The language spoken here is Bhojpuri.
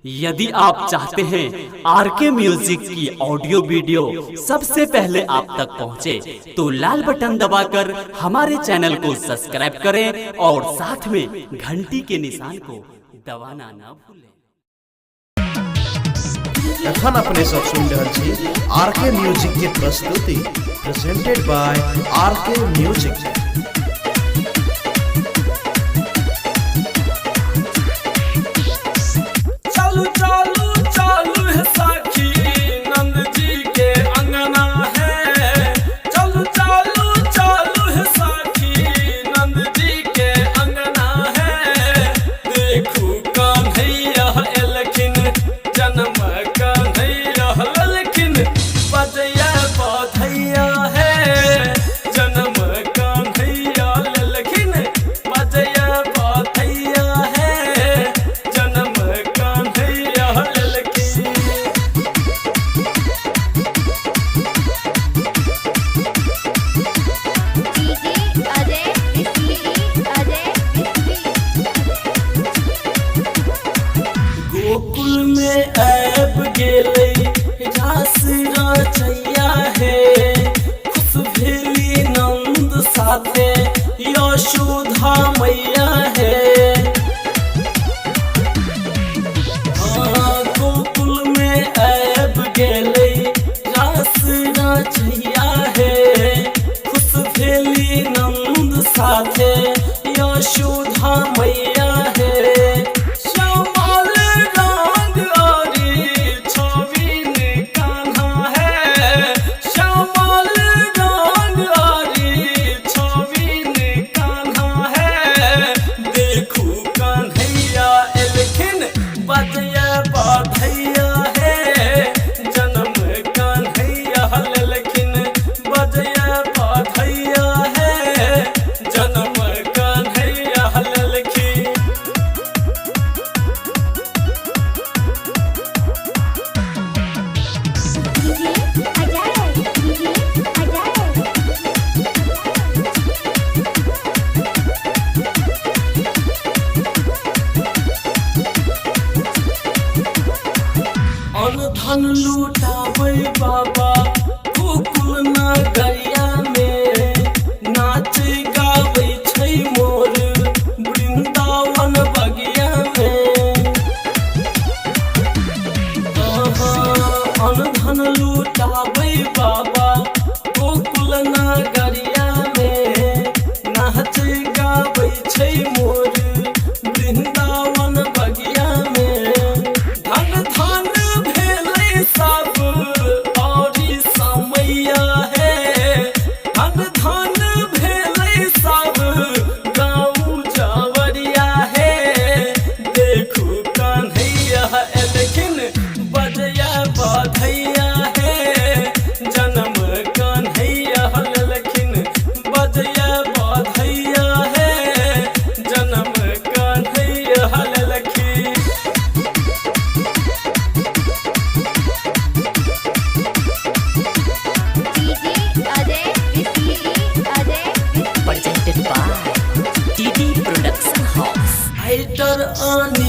यदि आप चाहते हैं आरके म्यूजिक की ऑडियो वीडियो सबसे पहले आप तक पहुंचे, तो लाल बटन दबाकर हमारे चैनल को सब्सक्राइब करें और साथ में घंटी के निशान को दबाना ना भूलें। एखन अपने सब सुन रहल छी आरके म्यूजिक के प्रस्तुति presented by RK music. Gokul में आब गेलै रास रचैया हे, खुश भेली नंद साथे यशोधा मैया हे। गोकुल में आब गेलै रास रचैया हे, खुश भेली नंद साथे यशोधा मैया हे। धन लूटाबै बाबा गोकुल नगरिया में, नाच गाबै छै मोर वृंदावन बगिया में। धन लूटाबै बाबा गोकुल नगरिया में, नाच गाबै छै मोर वृंदावन बगिया में। धन धन सब औरी समैया है, धन धन भेलै सब गाँव जवरिया है। देखू कन्हैया एलखिन बजैया बधैया है, जन्म कन्हैया लेलखिन बजैया बधैया है, जन्म कन्हैया लेलखिन। Presented by TD Production House। हाइटर आनी